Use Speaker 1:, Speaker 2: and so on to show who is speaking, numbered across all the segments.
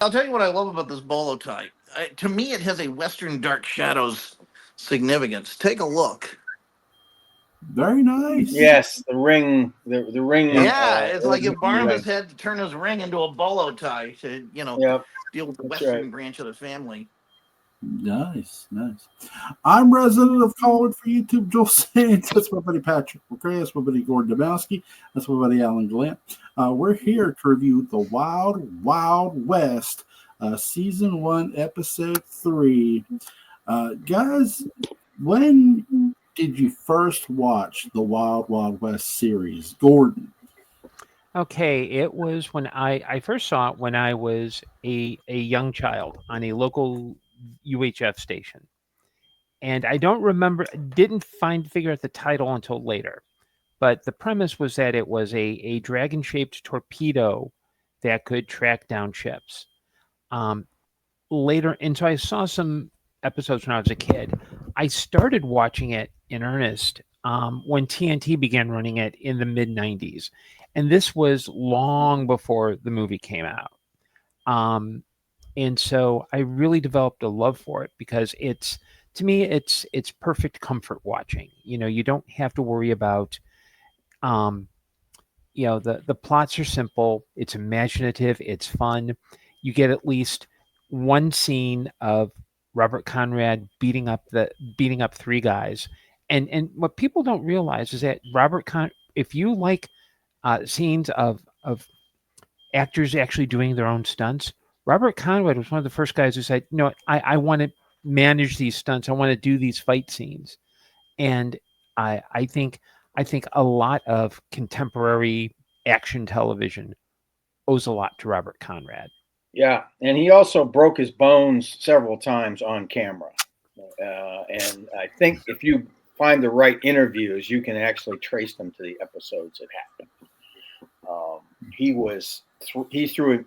Speaker 1: I'll tell you what I love about this bolo tie. To me, it has a Western Dark Shadows significance. Take a look.
Speaker 2: Very nice.
Speaker 3: Yes, the ring, the ring.
Speaker 2: Yeah.
Speaker 1: Yeah, it's like if
Speaker 3: Ring.
Speaker 1: Barnabas had to turn his ring into a bolo tie to,
Speaker 3: Yep,
Speaker 1: deal with the
Speaker 3: that's right.
Speaker 1: Western branch of the family.
Speaker 2: Nice, nice. I'm resident of Collingwood for YouTube, Joel Saints. That's my buddy Patrick McCray. That's my buddy Gordon Dymowski. That's my buddy Alan Gallant. We're here to review The Wild Wild West, Season 1, Episode 3. Guys, when did you first watch the Wild Wild West series? Gordon.
Speaker 4: Okay, it was when I first saw it when I was a young child on a local UHF station. And I don't remember, didn't figure out the title until later. But the premise was that it was a dragon shaped torpedo that could track down ships. Later, and so I saw some episodes when I was a kid. I started watching it in earnest when TNT began running it in the mid 90s. And this was long before the movie came out. And so I really developed a love for it because to me, it's perfect comfort watching. You don't have to worry about, the plots are simple. It's imaginative. It's fun. You get at least one scene of Robert Conrad beating up three guys. And what people don't realize is that if you like scenes of actors actually doing their own stunts, Robert Conrad was one of the first guys who said, I want to manage these stunts. I want to do these fight scenes. And I think a lot of contemporary action television owes a lot to Robert Conrad.
Speaker 3: Yeah, and he also broke his bones several times on camera. And I think if you find the right interviews, you can actually trace them to the episodes that happened. He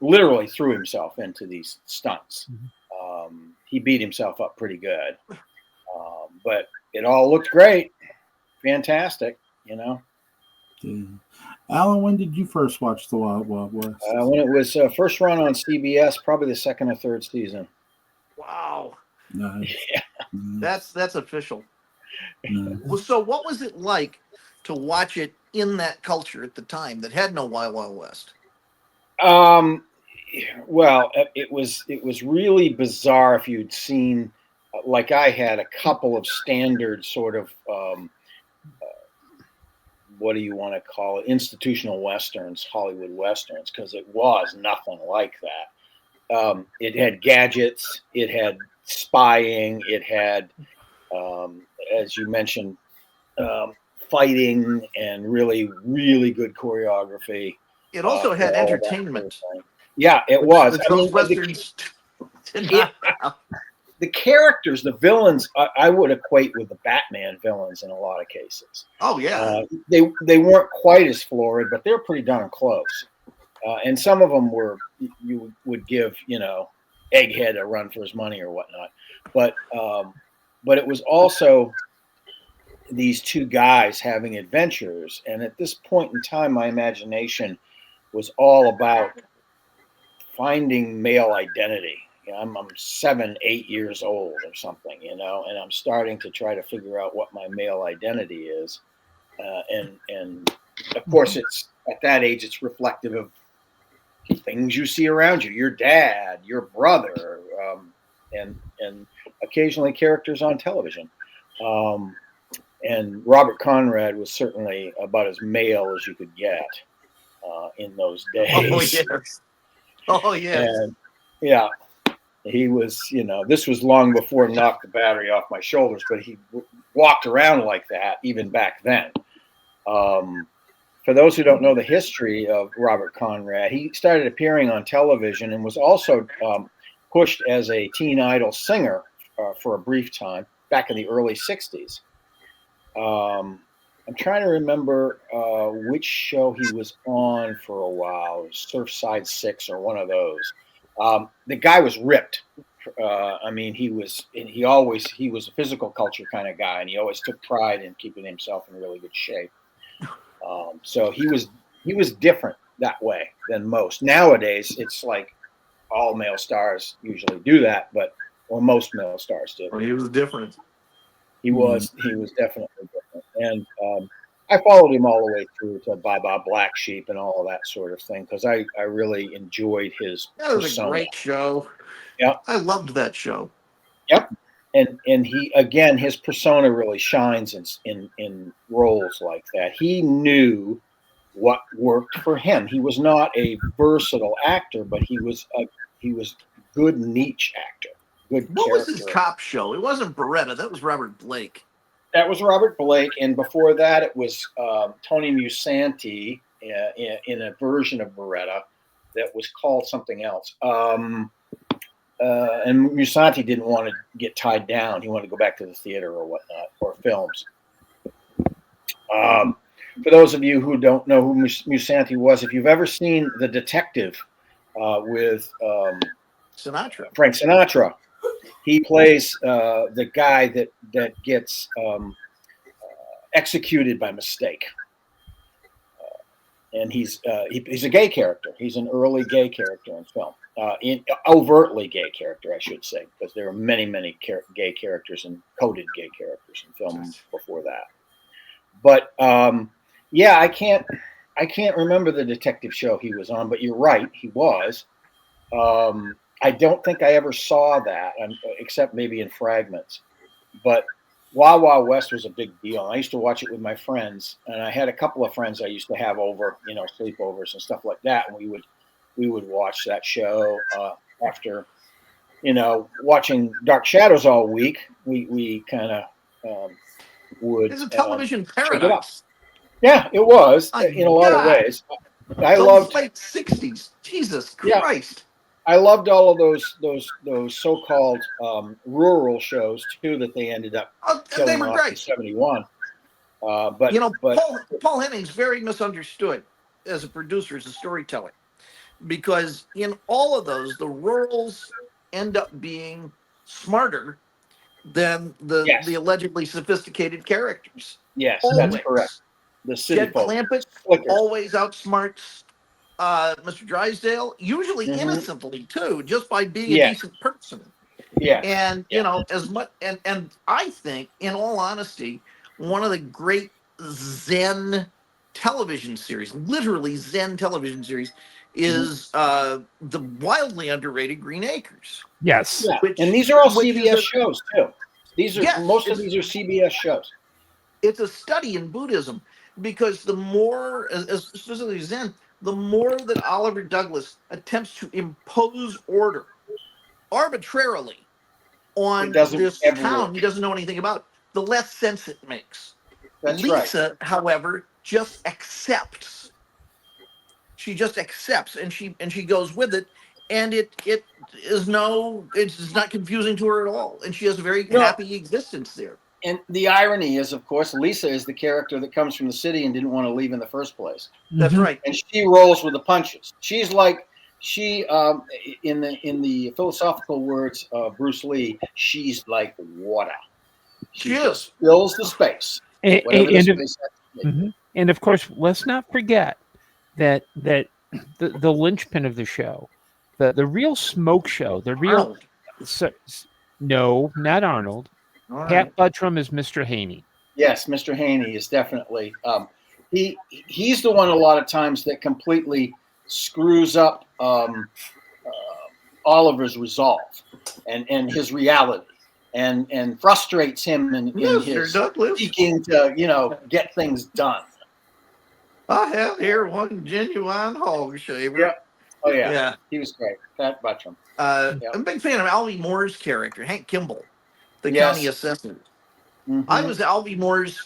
Speaker 3: literally threw himself into these stunts. He beat himself up pretty good, but it all looked great, fantastic.
Speaker 2: Yeah. Alan, when did you first watch The Wild Wild West?
Speaker 3: When it was first run on CBS, probably the second or third season.
Speaker 1: Wow.
Speaker 2: Nice.
Speaker 3: Yeah.
Speaker 1: That's official.
Speaker 2: Nice.
Speaker 1: Well, so what was it like to watch it in that culture at the time that had no Wild Wild West?
Speaker 3: Well, it was really bizarre if you'd seen, like I had, a couple of standard sort of, what do you want to call it, institutional Westerns, Hollywood Westerns, because it was nothing like that. It had gadgets, it had spying, it had, as you mentioned, fighting and really, really good choreography.
Speaker 1: It also had entertainment.
Speaker 3: Yeah, it was.
Speaker 1: Those Westerns did not have.
Speaker 3: The characters, the villains, I would equate with the Batman villains in a lot of cases.
Speaker 1: Oh, yeah.
Speaker 3: They weren't quite as florid, but they're pretty darn close. And some of them you would give, Egghead a run for his money or whatnot. But it was also these two guys having adventures. And at this point in time, my imagination was all about finding male identity. I'm 7, 8 years old or something, and I'm starting to try to figure out what my male identity is. And of course, it's at that age, it's reflective of things you see around you, your dad, your brother, and occasionally characters on television. And Robert Conrad was certainly about as male as you could get in those days.
Speaker 1: Oh, yes. Oh, yes.
Speaker 3: And, yeah. He was, this was long before Knock the Battery Off My Shoulders, but he walked around like that even back then. For those who don't know the history of Robert Conrad, he started appearing on television and was also pushed as a teen idol singer for a brief time back in the early 60s. I'm trying to remember which show he was on for a while, Surfside 6 or one of those. The guy was ripped. He was a physical culture kind of guy, and he always took pride in keeping himself in really good shape. So he was different that way than most. Nowadays, it's like all male stars usually do that, or most male stars do.
Speaker 1: Well, he was different.
Speaker 3: He was definitely different, and I followed him all the way through to Bye Bye Black Sheep and all of that sort of thing because I really enjoyed his
Speaker 1: That was
Speaker 3: persona.
Speaker 1: a great show.
Speaker 3: Yeah,
Speaker 1: I loved that show.
Speaker 3: Yep, and he again, his persona really shines in roles like that. He knew what worked for him. He was not a versatile actor, but he was good niche actor. Good
Speaker 1: What
Speaker 3: character.
Speaker 1: was his cop show? It wasn't Beretta. That was Robert Blake.
Speaker 3: That was Robert Blake, and before that, it was Tony Musanti in a version of Beretta that was called something else. And Musanti didn't want to get tied down; he wanted to go back to the theater or whatnot, or films. For those of you who don't know who Musanti was, if you've ever seen The Detective with
Speaker 1: Sinatra.
Speaker 3: Frank Sinatra, he plays the guy that gets executed by mistake, and he's a gay character. He's an early gay character in film, overtly gay character, I should say, because there are many gay characters and coded gay characters in film before that. But yeah, I can't remember the detective show he was on, but you're right, he was. I don't think I ever saw that, except maybe in fragments. But Wild Wild West was a big deal. I used to watch it with my friends, and I had a couple of friends I used to have over, sleepovers and stuff like that, and we would watch that show after, watching Dark Shadows all week. We kind of would.
Speaker 1: It's a television
Speaker 3: check it out.
Speaker 1: paradise.
Speaker 3: Yeah, it was in a lot of ways. I loved
Speaker 1: late '60s. Jesus Christ.
Speaker 3: I loved all of those so-called rural shows too that they ended up killing off in '71. But
Speaker 1: Paul Henning's very misunderstood as a producer, as a storyteller, because in all of those, the rurals end up being smarter than the allegedly sophisticated characters.
Speaker 3: Yes,
Speaker 1: always.
Speaker 3: That's correct. The city
Speaker 1: Jed
Speaker 3: folk.
Speaker 1: Clampett always outsmarts Mr. Drysdale, usually innocently too, just by being a decent person.
Speaker 3: Yeah.
Speaker 1: And as much and I think, in all honesty, one of the great Zen television series, literally Zen television series, is the wildly underrated Green Acres.
Speaker 4: Yes.
Speaker 3: Yeah. And these are all CBS shows too. Most of these are CBS shows.
Speaker 1: It's a study in Buddhism, because the more, specifically Zen, the more that Oliver Douglas attempts to impose order arbitrarily on this town he doesn't know anything about, the less sense it makes.
Speaker 3: That's
Speaker 1: Lisa, however, just accepts. She just accepts, and she goes with it, and it's not confusing to her at all, and she has a very happy existence there.
Speaker 3: And the irony is, of course, Lisa is the character that comes from the city and didn't want to leave in the first place.
Speaker 1: That's right.
Speaker 3: And she rolls with the punches. She's like, in the philosophical words of Bruce Lee, she's like water. She just fills the space.
Speaker 4: And of course, let's not forget that the linchpin of the show, the real smoke show, the real no, not Arnold. Pat Buttram is Mr. Haney.
Speaker 3: Yes, Mr. Haney is definitely he's the one a lot of times that completely screws up Oliver's resolve and his reality and frustrates him in his seeking to get things done.
Speaker 1: I have here one genuine hog shaver.
Speaker 3: Yeah. Oh yeah. He was great. Pat Buttram.
Speaker 1: I'm a big fan of Alvy Moore's character, Hank Kimball, the county assessor. I was Alvy Moore's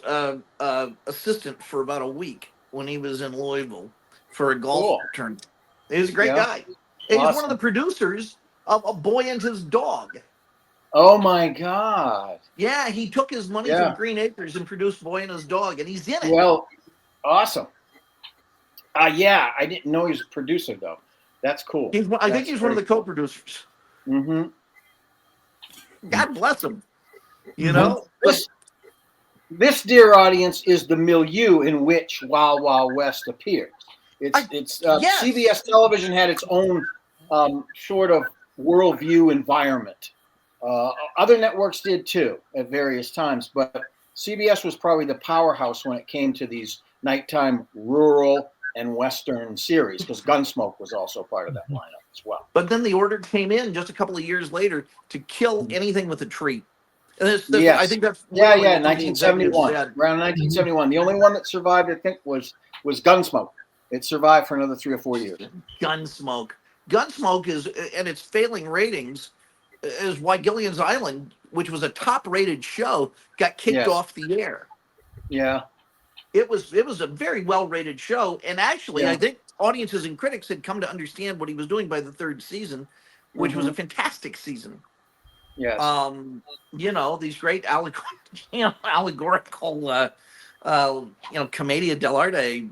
Speaker 1: assistant for about a week when he was in Louisville for a golf tournament. He was a great guy. He was one of the producers of A Boy and His Dog.
Speaker 3: Oh my God!
Speaker 1: Yeah, he took his money from Green Acres and produced Boy and His Dog, and he's in it.
Speaker 3: Well, awesome. I didn't know he was a producer though. That's cool.
Speaker 1: I think he's one of the co-producers.
Speaker 3: Mm-hmm.
Speaker 1: God bless him.
Speaker 3: This, dear audience, is the milieu in which Wild Wild West appears. CBS television had its own sort of worldview environment. Other networks did too at various times, but CBS was probably the powerhouse when it came to these nighttime rural and Western series, because Gunsmoke was also part of that lineup as well.
Speaker 1: But then the order came in just a couple of years later to kill anything with a tree. And
Speaker 3: Yes.
Speaker 1: I think that's
Speaker 3: Yeah,
Speaker 1: literally what the
Speaker 3: 1971.
Speaker 1: executives said.
Speaker 3: Around 1971. The only one that survived, I think, was Gunsmoke. It survived for another 3 or 4 years.
Speaker 1: Gunsmoke is, and its failing ratings is why Gillian's Island, which was a top-rated show, got kicked
Speaker 3: Yes.
Speaker 1: off the air.
Speaker 3: Yeah.
Speaker 1: It was a very well-rated show, and actually,
Speaker 3: Yeah.
Speaker 1: I think audiences and critics had come to understand what he was doing by the third season, which was a fantastic season.
Speaker 3: Yes.
Speaker 1: These great allegorical, commedia dell'arte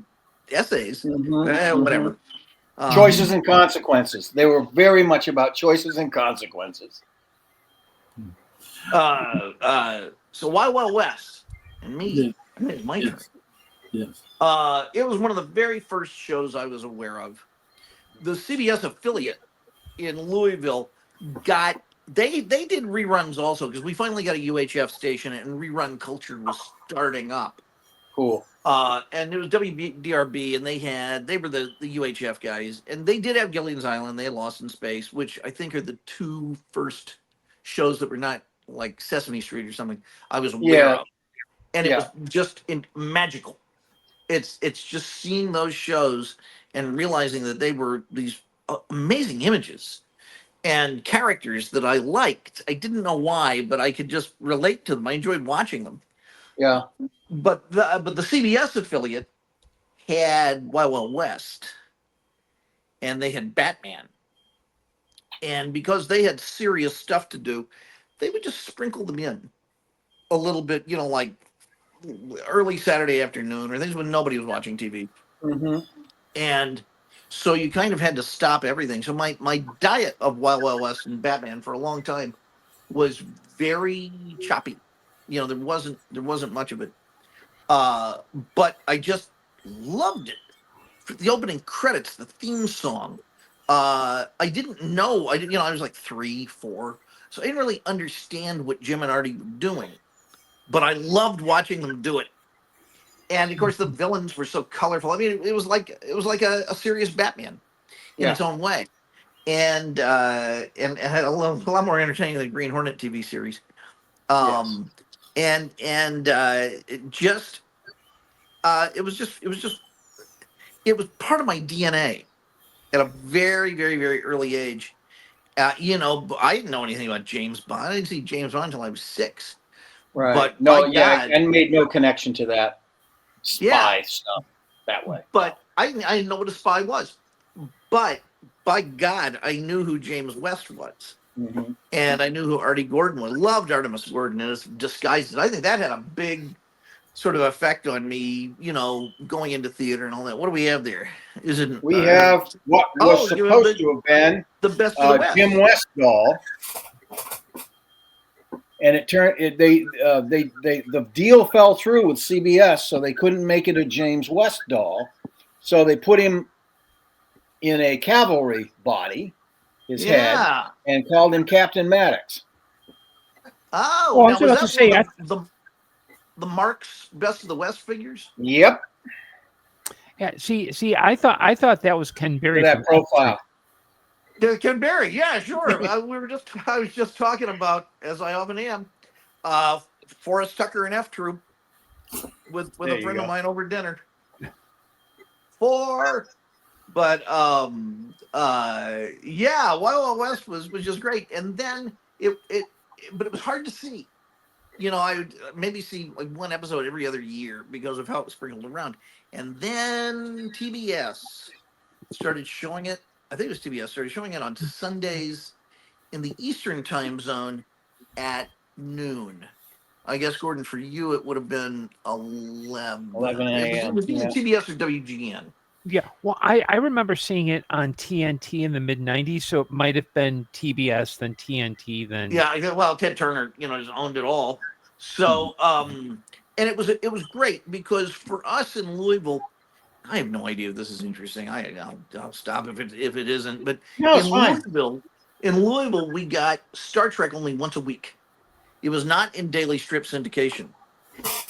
Speaker 1: essays, whatever.
Speaker 3: Choices and consequences. They were very much about choices and consequences.
Speaker 1: So Wild Wild West and me, it's my turn.
Speaker 2: Yes.
Speaker 1: It was one of the very first shows I was aware of. The CBS affiliate in Louisville they did reruns also, because we finally got a UHF station and rerun culture was starting up.
Speaker 3: Cool.
Speaker 1: And it was WDRB, and they were the UHF guys, and they did have Gillian's Island. They had Lost in Space, which I think are the two first shows that were not like Sesame Street or something I was aware of. And it was just magical. It's just seeing those shows and realizing that they were these amazing images and characters that I liked. I didn't know why, but I could just relate to them. I enjoyed watching them.
Speaker 3: Yeah.
Speaker 1: But the CBS affiliate had Wild Wild West, and they had Batman. And because they had serious stuff to do, they would just sprinkle them in a little bit, like early Saturday afternoon or things when nobody was watching TV. And so you kind of had to stop everything. So my diet of Wild Wild West and Batman for a long time was very choppy. There wasn't much of it. But I just loved it. The opening credits, the theme song. I didn't know. I was like 3, 4, so I didn't really understand what Jim and Artie were doing. But I loved watching them do it. And of course, the villains were so colorful. I mean, it was like a serious Batman in its own way, and it had a lot more entertaining than the Green Hornet TV series. It was part of my DNA at a very, very, very early age. I didn't know anything about James Bond. I didn't see James Bond until I was 6.
Speaker 3: Right.
Speaker 1: But
Speaker 3: and made no connection to that spy stuff that way.
Speaker 1: But I didn't know what a spy was. But by God, I knew who James West was. And I knew who Artie Gordon was. Loved Artemis Gordon and his disguises. I think that had a big sort of effect on me, going into theater and all that. What do we have there?
Speaker 3: We have what was supposed to have been
Speaker 1: the best of the West.
Speaker 3: Jim West doll. And it turned the deal fell through with CBS, so they couldn't make it a James West doll. So they put him in a cavalry body, his head, and called him Captain Maddox.
Speaker 1: Oh,
Speaker 4: well, I was about to say
Speaker 1: the Marx Best of the West figures.
Speaker 3: Yep.
Speaker 4: Yeah. See, I thought that was Ken Berry.
Speaker 3: That profile.
Speaker 1: Ken Berry, yeah, sure. I was just talking about, as I often am, Forrest Tucker and F Troop with a friend of mine over dinner. But Wild Wild West was just great, and then but it was hard to see. I would maybe see like one episode every other year because of how it was sprinkled around, and then TBS started showing it. I think it was TBS started showing it on Sundays in the Eastern time zone at noon. I guess, Gordon, for you, it would have been 11 a.m. It was either TBS or WGN.
Speaker 4: Yeah, well, I remember seeing it on TNT in the mid-'90s, so it might have been TBS, then TNT, then...
Speaker 1: Yeah, well, Ted Turner, just owned it all. So, and it was great because for us in Louisville, I have no idea if this is interesting. I'll stop if it isn't. But
Speaker 3: No, it's
Speaker 1: in
Speaker 3: fine.
Speaker 1: Louisville, we got Star Trek only once a week. It was not in daily strip syndication,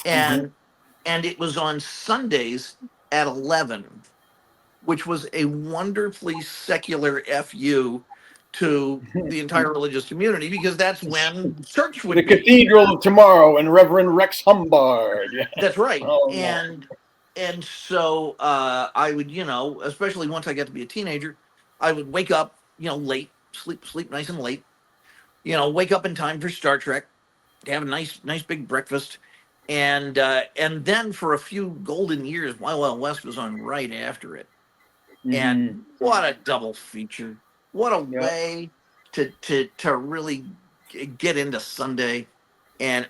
Speaker 1: and it was on Sundays at 11, which was a wonderfully secular fu to the entire religious community, because that's when church would
Speaker 3: The
Speaker 1: be.
Speaker 3: Cathedral of Tomorrow and Reverend Rex Humbard. Yeah.
Speaker 1: That's right.
Speaker 3: Oh,
Speaker 1: And so I would, especially once I got to be a teenager, I would wake up, late, sleep nice and late, wake up in time for Star Trek, have a nice big breakfast, and then for a few golden years, Wild Wild West was on right after it. And what a double feature! What a way to really get into Sunday, and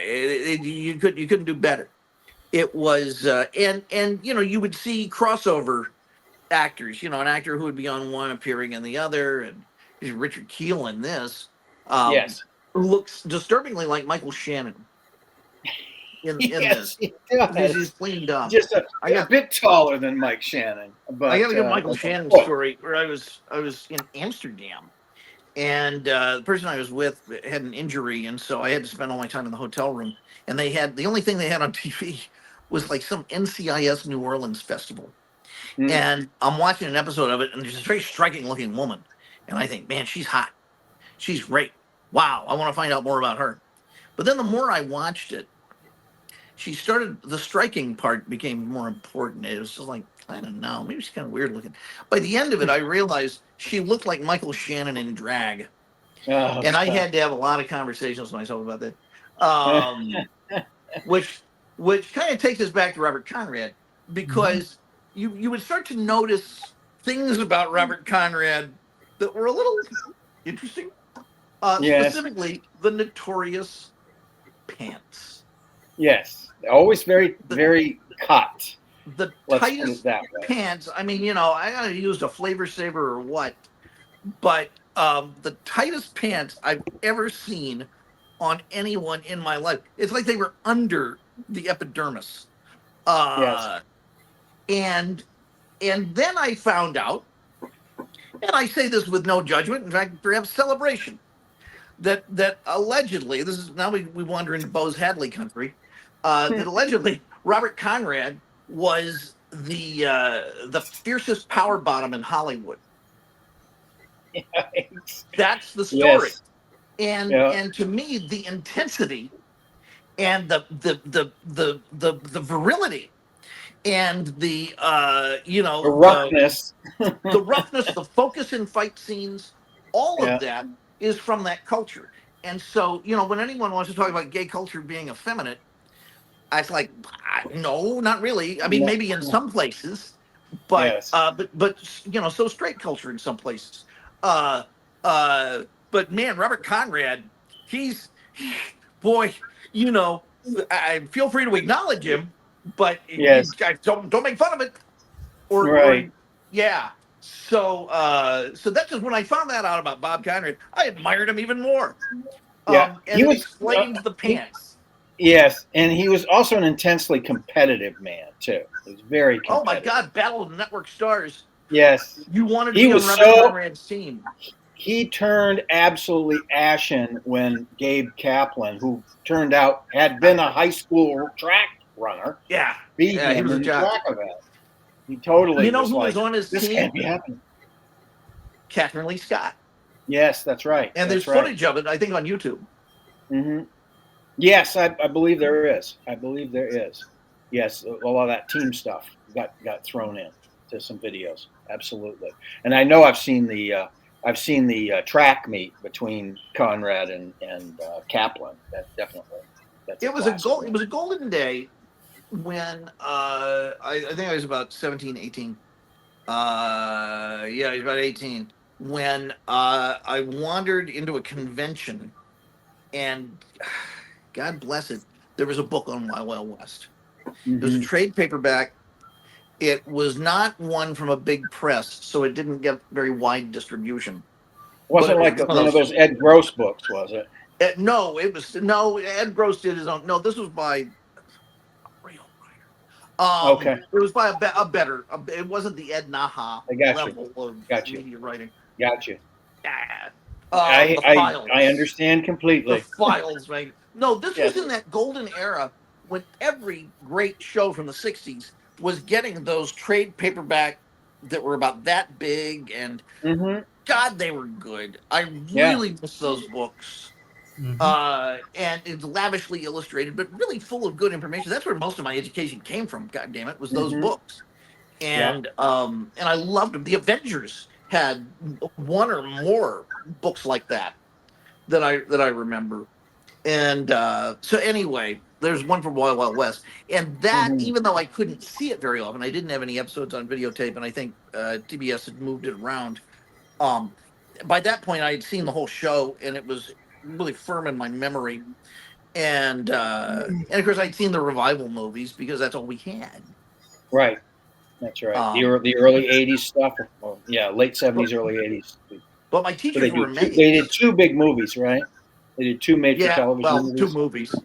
Speaker 1: you couldn't do better. It was and you would see crossover actors, an actor who would be on one appearing in the other, and Richard Keel in this,
Speaker 3: yes,
Speaker 1: who looks disturbingly like Michael Shannon in
Speaker 3: yes,
Speaker 1: this.
Speaker 3: he does.
Speaker 1: Because he's cleaned up.
Speaker 3: Just a bit taller than Mike Shannon. But
Speaker 1: I got a good Michael Shannon story where I was in Amsterdam, and the person I was with had an injury, and so I had to spend all my time in the hotel room. And the only thing they had on TV was like some NCIS New Orleans festival. And I'm watching an episode of it, and there's this very striking looking woman, and I think, man, she's hot, she's great. Wow, I want to find out more about her. But then the more I watched it, the striking part became more important. It was just like, I don't know, maybe she's kind of weird looking. By the end of it, I realized she looked like Michael Shannon in drag. And I had to have a lot of conversations with myself about that. Which kind of takes us back to Robert Conrad, because you would start to notice things about Robert Conrad that were a little interesting. Specifically, the notorious pants.
Speaker 3: Yes, always very cut.
Speaker 1: The tightest pants. I mean, I gotta use a flavor saver or what, but the tightest pants I've ever seen on anyone in my life. It's like they were under the epidermis.
Speaker 3: Yes.
Speaker 1: And then I found out, and I say this with no judgment, in fact, perhaps celebration, that allegedly, this is now we wander into Bose Hadley country, that allegedly Robert Conrad was the fiercest power bottom in Hollywood.
Speaker 3: Yes.
Speaker 1: That's the story.
Speaker 3: Yes.
Speaker 1: And to me, the intensity and the virility and the
Speaker 3: roughness,
Speaker 1: the roughness, the focus in fight scenes, all of that is from that culture. And so, when anyone wants to talk about gay culture being effeminate, I was like, no, not really. I mean, maybe in some places, but so straight culture in some places. But man, Robert Conrad, boy, I feel free to acknowledge him, but don't make fun of it. Or yeah. So that's just when I found that out about Bob Conrad, I admired him even more.
Speaker 3: Yeah,
Speaker 1: and he explained the pants.
Speaker 3: Yes, and he was also an intensely competitive man too. He was very competitive.
Speaker 1: Oh my God, Battle of the Network Stars.
Speaker 3: Yes,
Speaker 1: you wanted to be on Robert Conrad's team.
Speaker 3: He turned absolutely ashen when Gabe Kaplan, who turned out had been a high school track runner, beat him in the track event. He totally.
Speaker 1: Who was on his
Speaker 3: this
Speaker 1: team?
Speaker 3: Can't be happening.
Speaker 1: Catherine Lee Scott.
Speaker 3: Yes, that's right.
Speaker 1: And there's footage of it, I think, on YouTube.
Speaker 3: Mm-hmm. Yes, I believe there is. Yes, a lot of that team stuff got thrown in to some videos. Absolutely, and I know I've seen the track meet between Conrad and Kaplan. That definitely.
Speaker 1: It was a golden day when I think I was about 17, 18. I was about 18 when I wandered into a convention, and God bless it, there was a book on Wild Wild West. It was a trade paperback. It was not one from a big press, so it didn't get very wide distribution.
Speaker 3: Wasn't like one of those Ed Gross books, was it?
Speaker 1: Ed Gross did his own. No, this was by Ray
Speaker 3: Okay.
Speaker 1: It was by a better. It wasn't the Ed Naha
Speaker 3: I got you.
Speaker 1: level of
Speaker 3: Got you.
Speaker 1: media writing.
Speaker 3: Got you.
Speaker 1: Yeah.
Speaker 3: I,
Speaker 1: The
Speaker 3: I
Speaker 1: Files.
Speaker 3: I understand
Speaker 1: The
Speaker 3: completely.
Speaker 1: Files, man. No, this
Speaker 3: Yes.
Speaker 1: was in that golden era when every great show from the '60s was getting those trade paperback that were about that big, and
Speaker 3: Mm-hmm.
Speaker 1: God, they were good. I
Speaker 3: Yeah.
Speaker 1: really miss those books.
Speaker 4: Mhm.
Speaker 1: And it's lavishly illustrated, but really full of good information. That's where most of my education came from. God damn it, was those
Speaker 3: Mm-hmm.
Speaker 1: books.
Speaker 3: Yeah.
Speaker 1: And I loved them. The Avengers had one or more books like that I remember. And so anyway, there's one from Wild Wild West, and that
Speaker 3: Mm-hmm.
Speaker 1: even though I couldn't see it very often, I didn't have any episodes on videotape, and I think TBS had moved it around. Um, by that point, I had seen the whole show, and it was really firm in my memory. And of course, I'd seen the revival movies because that's all we had.
Speaker 3: Right. That's right.
Speaker 1: Um,
Speaker 3: The early '80s stuff. Well, yeah, late
Speaker 1: but,
Speaker 3: '70s, early '80s.
Speaker 1: but my
Speaker 3: So they
Speaker 1: teachers were
Speaker 3: do. They did
Speaker 1: amazed.
Speaker 3: two big movies, right? They did two made-for-television
Speaker 1: Well, two
Speaker 3: movies.
Speaker 1: movies.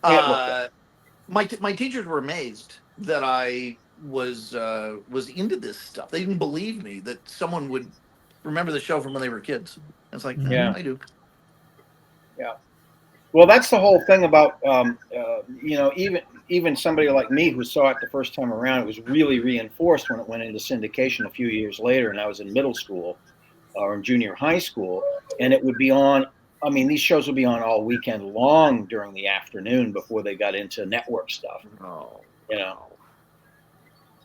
Speaker 3: Yeah. Okay.
Speaker 1: Uh, my teachers were amazed that I was into this stuff. They didn't believe me that someone would remember the show from when they were kids. It's like,
Speaker 3: Yeah.
Speaker 1: I do.
Speaker 3: Yeah. Well, that's the whole thing about even somebody like me who saw it the first time around. It was really reinforced when it went into syndication a few years later, and I was in middle school or in junior high school, and it would be on. I mean, these shows would be on all weekend long during the afternoon before they got into network stuff.
Speaker 1: Oh,
Speaker 3: You know.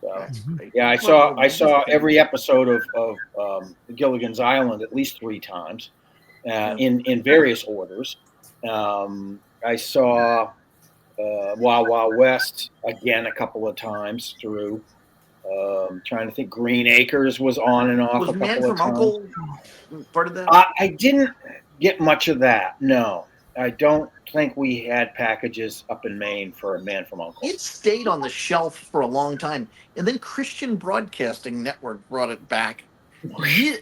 Speaker 3: So
Speaker 1: that's
Speaker 4: Mhm.
Speaker 1: great.
Speaker 3: yeah,
Speaker 1: Well,
Speaker 3: I saw every episode of Gilligan's Island at least 3 times,
Speaker 1: Yeah.
Speaker 3: in various orders. I saw Wild Wild West again a couple of times through. Trying to think, Green Acres was on and off
Speaker 1: Was
Speaker 3: a
Speaker 1: Man
Speaker 3: couple of
Speaker 1: from
Speaker 3: times.
Speaker 1: Uncle part of that?
Speaker 3: I didn't get much of that. No, I don't think we had packages up in Maine for Man from Uncle.
Speaker 1: It stayed on the shelf for a long time, and then Christian Broadcasting Network brought it back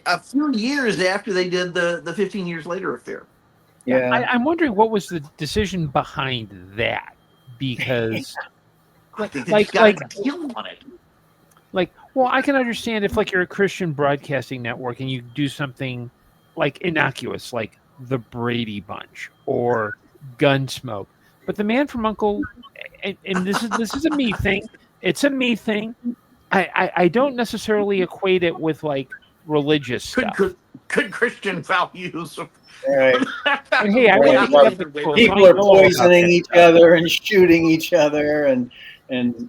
Speaker 1: a few years after they did the 15 Years Later affair.
Speaker 3: Yeah.
Speaker 4: I'm wondering what was the decision behind that, because
Speaker 1: I think they just got a deal on it.
Speaker 4: well, I can understand if like you're a Christian broadcasting network and you do something like innocuous, like the Brady Bunch or Gunsmoke, but the Man from Uncle, and this is a me thing. It's a me thing. I don't necessarily equate it with like religious stuff.
Speaker 1: Good Christian values.
Speaker 3: Right.
Speaker 4: And hey, I
Speaker 3: Right.
Speaker 4: went to Catholic school, so
Speaker 3: People
Speaker 4: I
Speaker 3: are
Speaker 4: know all about
Speaker 3: poisoning
Speaker 4: that
Speaker 3: each
Speaker 4: stuff.
Speaker 3: other and shooting each other and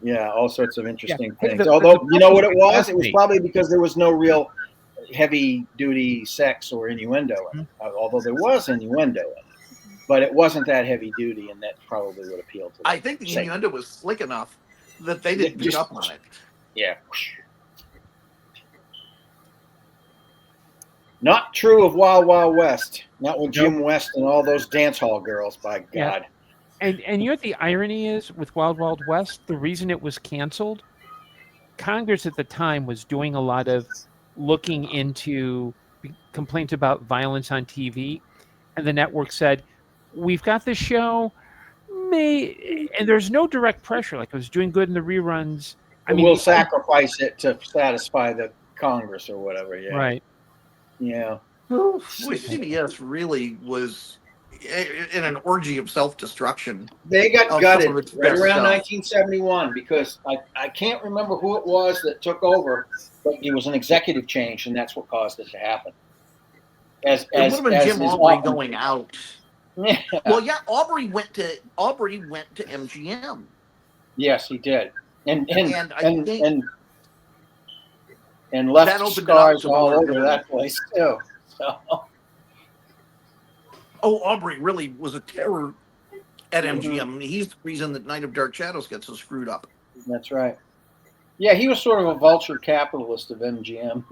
Speaker 3: yeah, all sorts of interesting
Speaker 4: Hey,
Speaker 3: things.
Speaker 4: the
Speaker 3: Although you know what it was? It was
Speaker 4: fascinating.
Speaker 3: probably because there was no real heavy duty sex or innuendo in it. Although there was innuendo in it. But it wasn't that heavy duty, and that probably would appeal to them.
Speaker 1: I think the innuendo was slick enough that they didn't pick up on it.
Speaker 3: Yeah. Not true of Wild Wild West. Not with Jim West and all those dance hall girls, by God.
Speaker 4: Yeah. And you know what the irony is with Wild Wild West? The reason it was canceled, Congress at the time was doing a lot of looking into complaints about violence on TV, and the network said, "We've got this show, and there's no direct pressure. Like it was doing good in the reruns. I mean,
Speaker 3: We'll sacrifice it to satisfy the Congress or whatever. Yeah.
Speaker 4: right?
Speaker 3: Yeah.
Speaker 1: Boy, CBS really was in an orgy of self-destruction.
Speaker 3: They got
Speaker 1: Of
Speaker 3: gutted
Speaker 1: some of its
Speaker 3: right
Speaker 1: best
Speaker 3: around
Speaker 1: stuff.
Speaker 3: 1971 because I can't remember who it was that took over, but it was an executive change, and that's what caused it to happen.
Speaker 1: It would have been Jim Aubrey going out.
Speaker 3: Yeah.
Speaker 1: Well, yeah, Aubrey went to MGM.
Speaker 3: Yes, he did, and
Speaker 1: I think
Speaker 3: left
Speaker 1: that opened it up
Speaker 3: scars
Speaker 1: to
Speaker 3: all
Speaker 1: more
Speaker 3: over
Speaker 1: ability.
Speaker 3: that place too. So.
Speaker 1: Oh, Aubrey really was a terror at MGM. He's the reason that Night of Dark Shadows gets so screwed up.
Speaker 3: That's right. Yeah, he was sort of a vulture capitalist of MGM.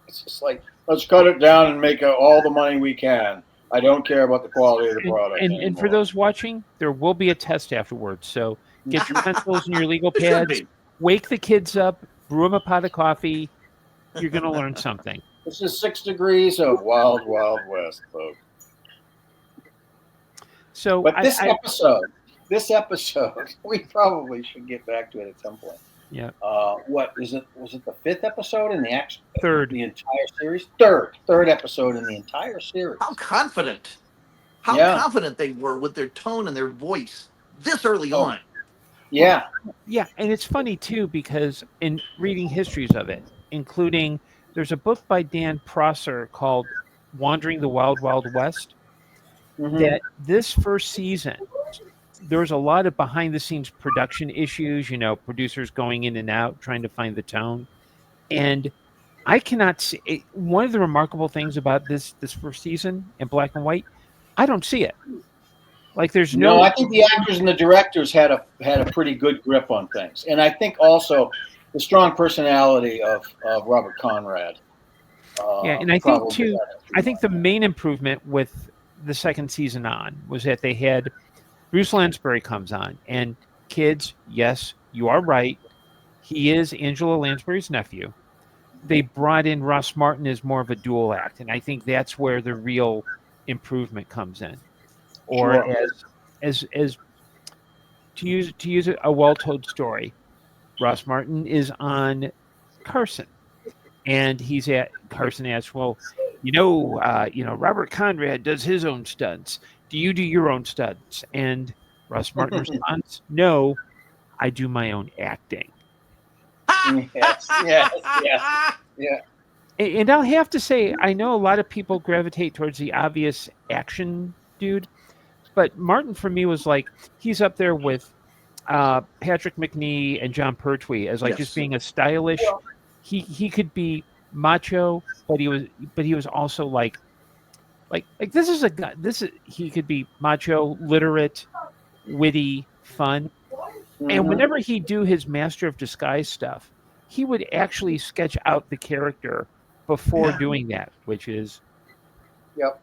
Speaker 3: It's just like, let's cut it down and make all the money we can. I don't care about the quality of the product.
Speaker 4: And for those watching, there will be a test afterwards. So get your pencils and your legal pads. Wake the kids up. Brew them a pot of coffee. You're going to learn something.
Speaker 3: This is 6 degrees of Wild Wild West, folks.
Speaker 4: So,
Speaker 3: but this episode, we probably should get back to it at some point.
Speaker 4: Yeah.
Speaker 3: What is it? Was it the 5th episode in
Speaker 4: Third.
Speaker 3: the entire series? Third episode in the entire series.
Speaker 1: How confident they were with their tone and their voice this early on.
Speaker 3: Yeah.
Speaker 4: Yeah, and it's funny too because in reading histories of it, including there's a book by Dan Prosser called Wandering the Wild Wild West, that this first season there was a lot of behind the scenes production issues, producers going in and out trying to find the tone. And I cannot see one of the remarkable things about this first season in black and white, I don't see it. Like there's no.
Speaker 3: I think the actors and the directors had a pretty good grip on things, and I think also the strong personality of Robert Conrad.
Speaker 4: Yeah, and I think too. I think the main improvement with the second season on was that they had Bruce Lansbury comes on, and kids, yes, you are right. He is Angela Lansbury's nephew. They brought in Ross Martin as more of a dual act, and I think that's where the real improvement comes in. Or as to use a well-told story, Ross Martin is on Carson, and Carson asks, well, Robert Conrad does his own stunts. Do you do your own stunts? And Ross Martin responds, no, I do my own acting.
Speaker 3: yes.
Speaker 4: And I'll have to say, I know a lot of people gravitate towards the obvious action dude, but Martin for me was like, he's up there with Patrick Macnee and John Pertwee as just being a stylish. He could be macho, but he was also like this is a guy. He could be macho, literate, witty, fun. And whenever he'd do his Master of Disguise stuff, he would actually sketch out the character before doing that, which is.
Speaker 3: Yep.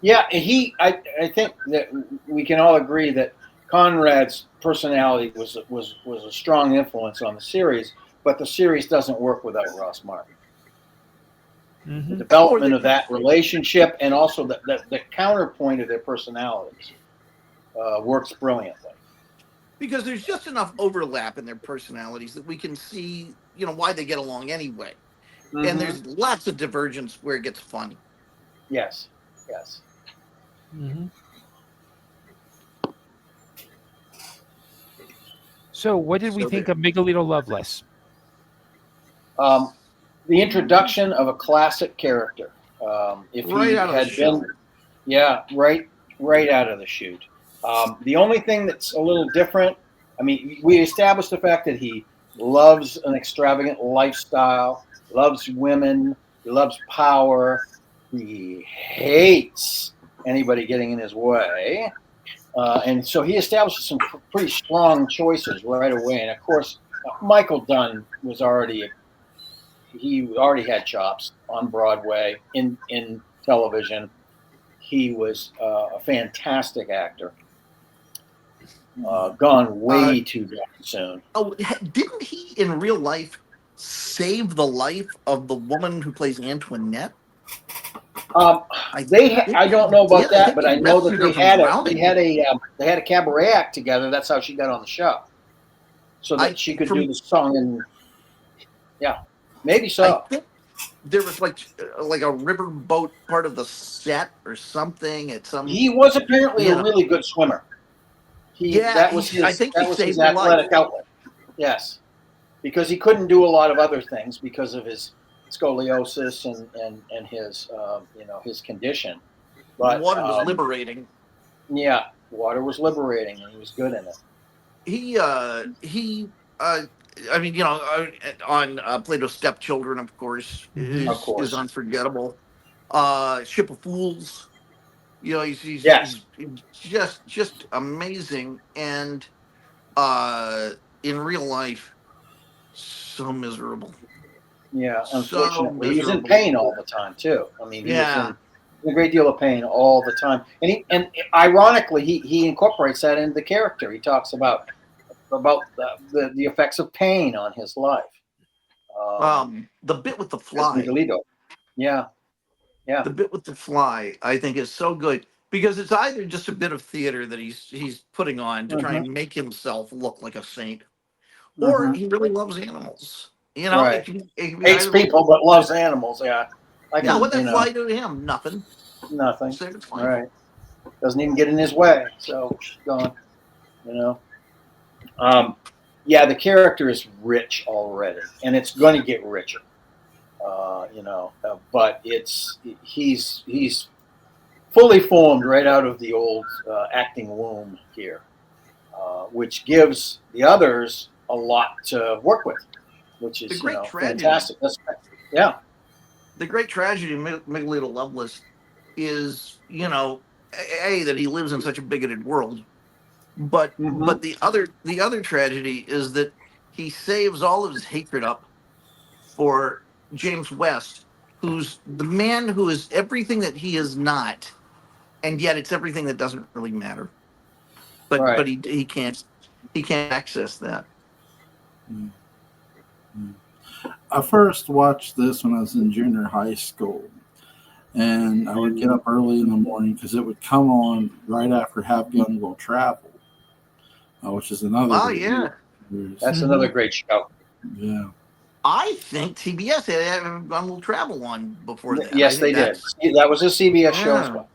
Speaker 3: Yeah, I think that we can all agree that Conrad's personality was a strong influence on the series, but the series doesn't work without Ross Martin. The development of that relationship and also the counterpoint of their personalities works brilliantly.
Speaker 1: Because there's just enough overlap in their personalities that we can see, why they get along anyway. And there's lots of divergence where it gets funny.
Speaker 3: Yes.
Speaker 4: So what did we think of Miguelito Loveless?
Speaker 3: The introduction of a classic character. If
Speaker 1: right
Speaker 3: he
Speaker 1: out of
Speaker 3: had
Speaker 1: the chute.
Speaker 3: Right out of the chute. The only thing that's a little different, we established the fact that he loves an extravagant lifestyle, loves women, he loves power, he hates anybody getting in his way. And so he establishes some pretty strong choices right away. And of course, Michael Dunn he already had chops on Broadway, in television. He was a fantastic actor. Gone way too soon.
Speaker 1: Oh, didn't he in real life save the life of the woman who plays Antoinette?
Speaker 3: I don't know about that, but I know that they had a cabaret act together. That's how she got on the show, so that she could do the song. And maybe so.
Speaker 1: I think there was like a riverboat part of the set or something.
Speaker 3: He was apparently a really good swimmer. That was his athletic outlet. Yes, because he couldn't do a lot of other things because of his scoliosis and his his condition. But
Speaker 1: water was liberating.
Speaker 3: Yeah, water was liberating, and he was good in it. On
Speaker 1: Plato's Stepchildren, of course, is unforgettable. Ship of Fools. He's just amazing, and in real life, so miserable.
Speaker 3: Yeah, unfortunately, he was in pain all the time too. He was in a great deal of pain all the time, and ironically, he incorporates that into the character. He talks about the effects of pain on his life.
Speaker 1: The bit with the fly.
Speaker 3: Yeah.
Speaker 1: The bit with the fly, I think, is so good because it's either just a bit of theater that he's putting on to try and make himself look like a saint, or he really loves animals. You know,
Speaker 3: Right.
Speaker 1: it can be
Speaker 3: Hates
Speaker 1: either-
Speaker 3: people but loves animals. Yeah.
Speaker 1: Yeah, what that fly do to him? Nothing.
Speaker 3: Nothing.
Speaker 1: So it's fine.
Speaker 3: Right. Doesn't even get in his way. So she's gone. You know. Yeah, the character is rich already, and it's going to get richer. But he's fully formed right out of the old acting womb here, which gives the others a lot to work with, which is fantastic. Yeah.
Speaker 1: The great tragedy of Miguelito Loveless is, that he lives in such a bigoted world, but the other tragedy is that he saves all of his hatred up for James West, who's the man who is everything that he is not, and yet it's everything that doesn't really matter. But he can't access that.
Speaker 2: I first watched this when I was in junior high school, and I would get up early in the morning because it would come on right after Have Gun Will Travel, which is another.
Speaker 1: Oh yeah,
Speaker 3: that's another great show.
Speaker 2: Yeah.
Speaker 1: I think TBS had Have Gun Will Travel on before that.
Speaker 3: Yes, they did. That was a CBS show as well.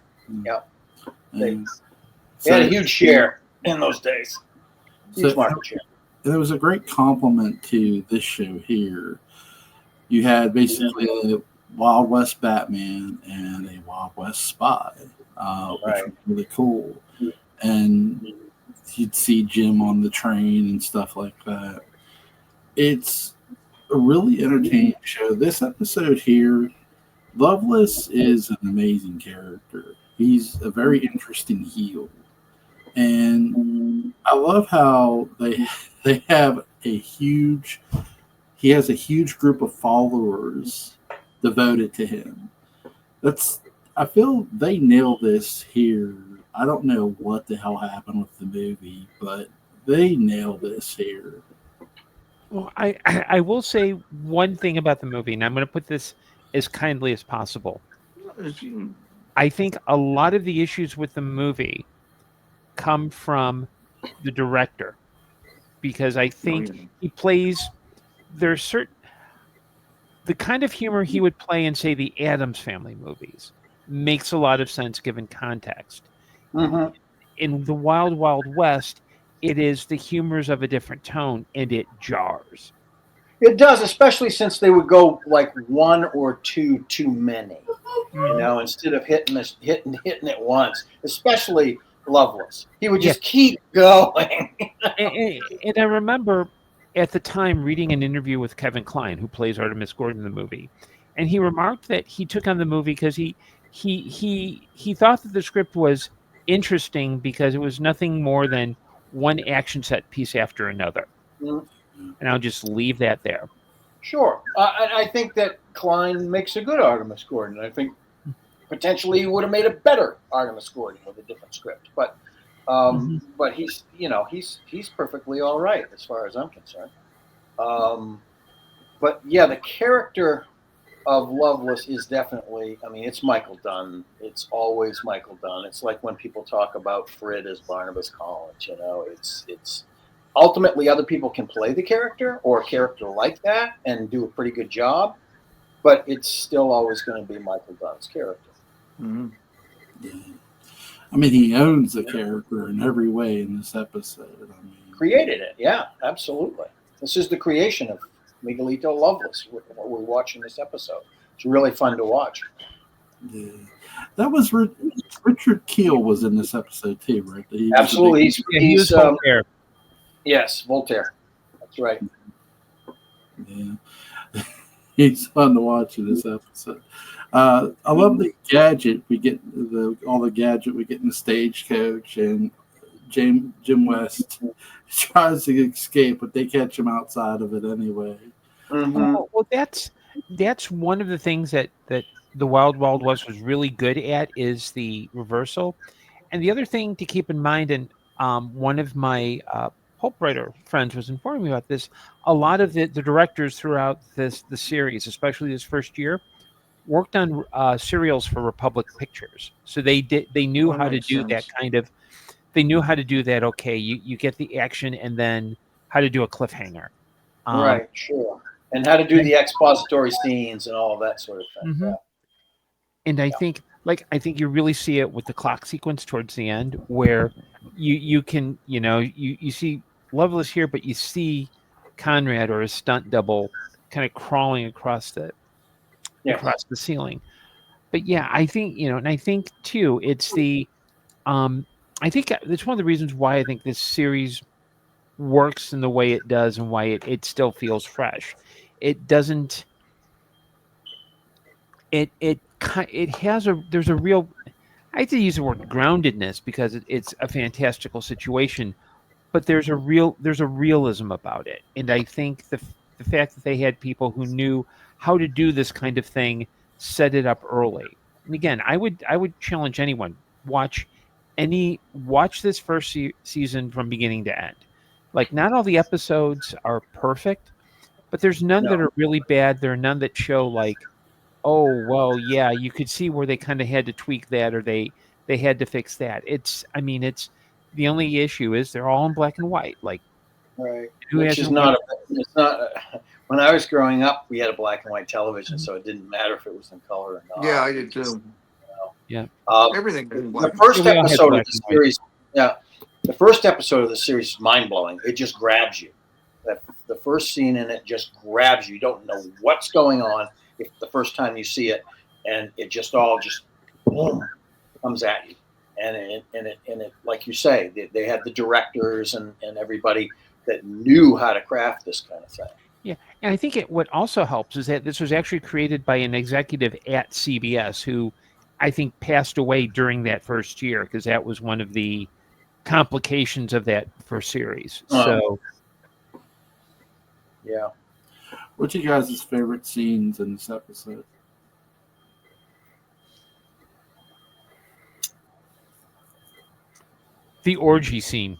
Speaker 3: Yeah. They had a huge share in those days. Huge market share.
Speaker 2: It was a great compliment to this show here. You had basically a Wild West Batman and a Wild West spy, which was really cool. And you'd see Jim on the train and stuff like that. It's a really entertaining show. This episode here, Loveless is an amazing character. He's a very interesting heel. And I love how they have he has a huge group of followers devoted to him. I feel they nail this here. I don't know what the hell happened with the movie, but they nail this here.
Speaker 4: Well, I will say one thing about the movie, and I'm going to put this as kindly as possible. I think a lot of the issues with the movie come from the director, because I think he plays the kind of humor he would play in, say, the Addams Family movies makes a lot of sense given context.
Speaker 3: Mm-hmm.
Speaker 4: In the Wild Wild West, it is the humors of a different tone, and it jars.
Speaker 3: It does, especially since they would go like one or two too many, instead of hitting it once. Especially Loveless, he would just keep going.
Speaker 4: and I remember at the time reading an interview with Kevin Kline, who plays Artemis Gordon in the movie, and he remarked that he took on the movie because he thought that the script was interesting because it was nothing more than one action set piece after another. Mm-hmm. And I'll just leave that there.
Speaker 3: Sure. I think that Kline makes a good Artemis Gordon. I think potentially he would have made a better Artemis Gordon with a different script. But but he's perfectly all right as far as I'm concerned. But yeah, the character of Loveless is definitely, it's Michael Dunn. It's always Michael Dunn. It's like when people talk about Frid as Barnabas Collins, it's ultimately other people can play the character or a character like that and do a pretty good job, but it's still always going to be Michael Dunn's character.
Speaker 2: Mm-hmm. Yeah. He owns the character in every way in this episode.
Speaker 3: Created it. Yeah, absolutely. This is the creation of Miguelito Loveless, what we're watching this episode. It's really fun to watch.
Speaker 2: Yeah. That was Richard Keel was in this episode too, right?
Speaker 3: Absolutely. He's
Speaker 4: Voltaire.
Speaker 3: Yes, Voltaire. That's right.
Speaker 2: Yeah. He's fun to watch in this episode. I love the gadget we get, all the gadget we get in the Stagecoach, and Jim West tries to escape, but they catch him outside of it anyway.
Speaker 3: Mm-hmm.
Speaker 4: Well, that's one of the things that the Wild Wild West was really good at, is the reversal. And the other thing to keep in mind, and one of my pulp writer friends was informing me about this, a lot of the directors throughout the series, especially this first year, worked on serials for Republic Pictures. So they knew how to do that kind of, they knew how to do that. Okay, you get the action, and then how to do a cliffhanger.
Speaker 3: Right, sure. And how to do the expository scenes and all of that sort of thing.
Speaker 4: Mm-hmm.
Speaker 3: Yeah.
Speaker 4: And I think you really see it with the clock sequence towards the end, where you can, you see Loveless here, but you see Conrad or his stunt double kind of crawling across the ceiling. But yeah, I think, and I think too, it's I think it's one of the reasons why I think this series works in the way it does and why it still feels fresh. It doesn't. It has there's a real. I hate to use the word groundedness because it's a fantastical situation, but there's a realism about it, and I think the fact that they had people who knew how to do this kind of thing set it up early. And again, I would challenge anyone watch this first season from beginning to end. Like, not all the episodes are perfect, but there's none that are really bad. There are none that show like, oh well, yeah, you could see where they kind of had to tweak that or they had to fix that. It's the only issue is they're all in black and white. Like,
Speaker 3: right, which is not it's not. When I was growing up, we had a black and white television, so it didn't matter if it was in color or not.
Speaker 1: Yeah, I did too.
Speaker 4: Yeah,
Speaker 1: everything.
Speaker 3: The first episode of the series, the first episode of the series is mind blowing. It just grabs you. The first scene in it just grabs you. You don't know what's going on if the first time you see it, and it just boom, comes at you. And it, like you say, they had the directors and everybody that knew how to craft this kind of thing.
Speaker 4: Yeah, and I think what also helps is that this was actually created by an executive at CBS who I think passed away during that first year, because that was one of the complications of that first series. So,
Speaker 3: yeah.
Speaker 2: What's you guys' favorite scenes in this episode?
Speaker 4: The orgy scene.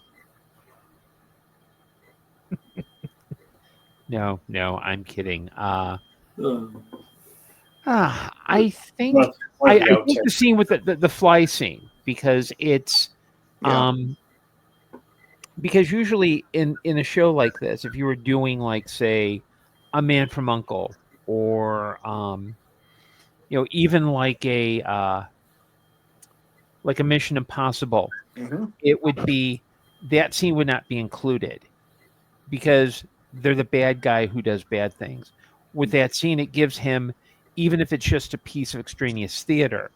Speaker 4: No, I'm kidding. I think I think the scene with the fly scene, because it's because usually in a show like this, if you were doing like, say, A Man from U.N.C.L.E. or even like a Mission Impossible, it would be that scene would not be included because they're the bad guy who does bad things. With that scene, it gives him, even if it's just a piece of extraneous theater,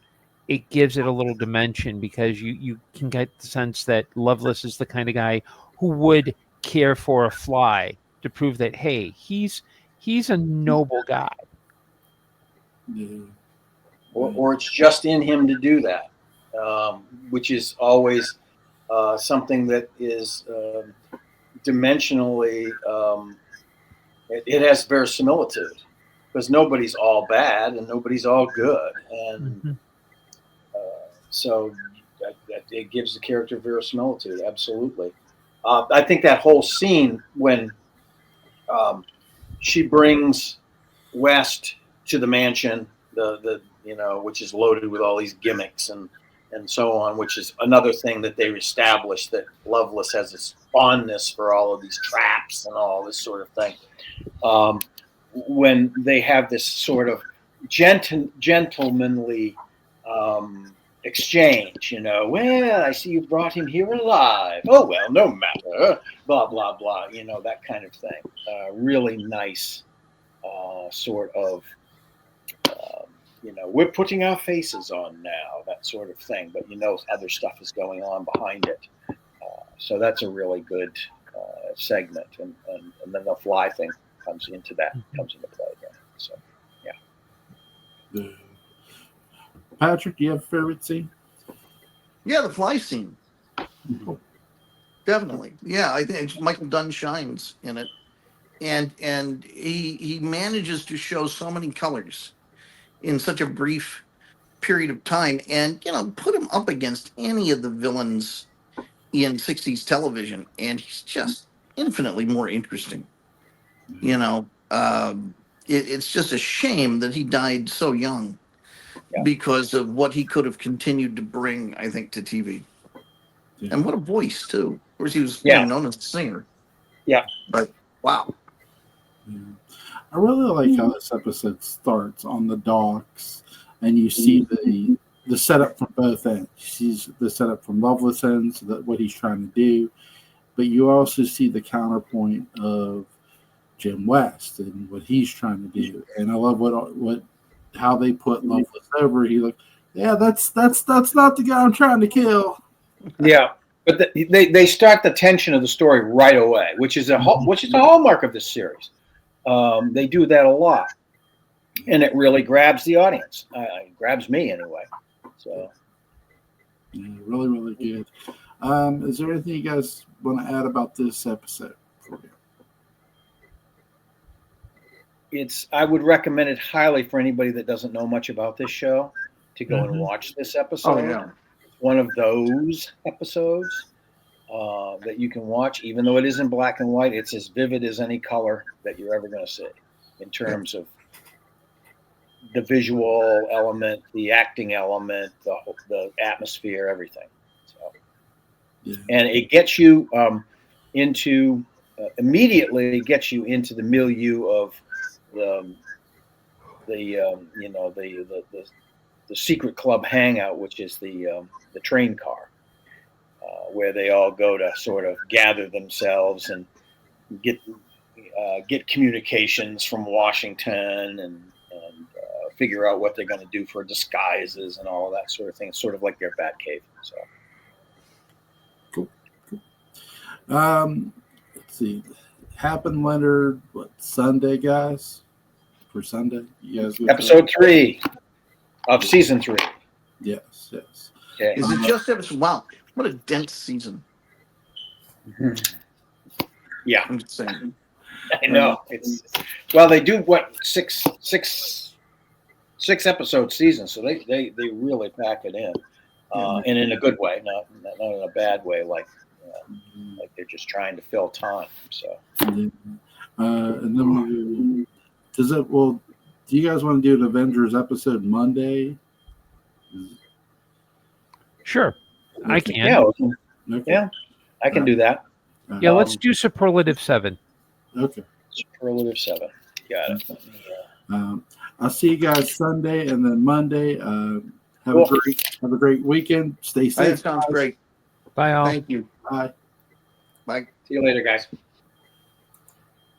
Speaker 4: it gives it a little dimension, because you can get the sense that Loveless is the kind of guy who would care for a fly to prove that, hey, he's a noble guy.
Speaker 2: Yeah.
Speaker 3: Or it's just in him to do that, which is always something that is dimensionally, it has verisimilitude, because nobody's all bad and nobody's all good, and so that it gives the character verisimilitude. Absolutely. I think that whole scene when she brings West to the mansion, which is loaded with all these gimmicks and so on, which is another thing that they established, that Loveless has this fondness for all of these traps and all this sort of thing. When they have this sort of gentlemanly exchange, well, I see you brought him here alive. Oh, well, no matter, blah, blah, blah, that kind of thing. Really nice sort of, we're putting our faces on now, that sort of thing. But other stuff is going on behind it. So that's a really good segment. And then the fly thing comes into play again. So, yeah.
Speaker 2: Patrick, do you have a favorite scene?
Speaker 1: Yeah, the fly scene. Definitely. Yeah, I think Michael Dunn shines in it. And he manages to show so many colors in such a brief period of time, and put him up against any of the villains in 60s television, and he's just infinitely more interesting. It's just a shame that he died so young, because of what he could have continued to bring, I think, to TV. And what a voice too. Of course, he was known as a singer.
Speaker 3: Yeah.
Speaker 1: But wow.
Speaker 2: Yeah. I really like how this episode starts on the docks, and you see the setup from both ends. You see the setup from Loveless ends, what he's trying to do, but you also see the counterpoint of Jim West and what he's trying to do. And I love how they put Loveless over. He like, yeah, that's not the guy I'm trying to kill.
Speaker 3: Yeah. But they start the tension of the story right away, which is a hallmark of this series. They do that a lot, and it really grabs the audience. It grabs me anyway. So,
Speaker 2: yeah, really, really good. Is there anything you guys want to add about this episode?
Speaker 3: I would recommend it highly for anybody that doesn't know much about this show to go and watch this episode.
Speaker 1: Oh yeah.
Speaker 3: One of those episodes that you can watch, even though it is in black and white. It's as vivid as any color that you're ever going to see in terms of the visual element, the acting element, the atmosphere, everything. So,
Speaker 2: Yeah.
Speaker 3: and it gets you immediately gets you into the milieu of the secret club hangout, which is the train car, where they all go to sort of gather themselves and get communications from Washington and figure out what they're going to do for disguises and all of that sort of thing. It's sort of like their Batcave. So
Speaker 2: cool. Let's see. Happened Leonard, Sunday, guys? For Sunday? You guys
Speaker 3: episode 3 of season 3.
Speaker 2: Yes.
Speaker 3: Okay.
Speaker 1: Is it just episode? Wow, what a dense season.
Speaker 3: Yeah,
Speaker 1: I'm just saying.
Speaker 3: I know. They do what six episode seasons, so they really pack it in, and in a good way, not in a bad way, like they're just trying to fill time. So,
Speaker 2: and then do you guys want to do an Avengers episode Monday?
Speaker 4: Sure, I can.
Speaker 3: Yeah,
Speaker 2: Okay.
Speaker 3: Yeah, I can do that.
Speaker 4: Yeah, let's do Superlative 7.
Speaker 2: Okay.
Speaker 3: Superlative 7. Got it.
Speaker 2: I'll see you guys Sunday and then Monday. Have a great weekend. Stay safe.
Speaker 1: That sounds great.
Speaker 4: Bye, all.
Speaker 1: Thank you.
Speaker 2: Bye.
Speaker 1: Bye.
Speaker 3: See you later, guys.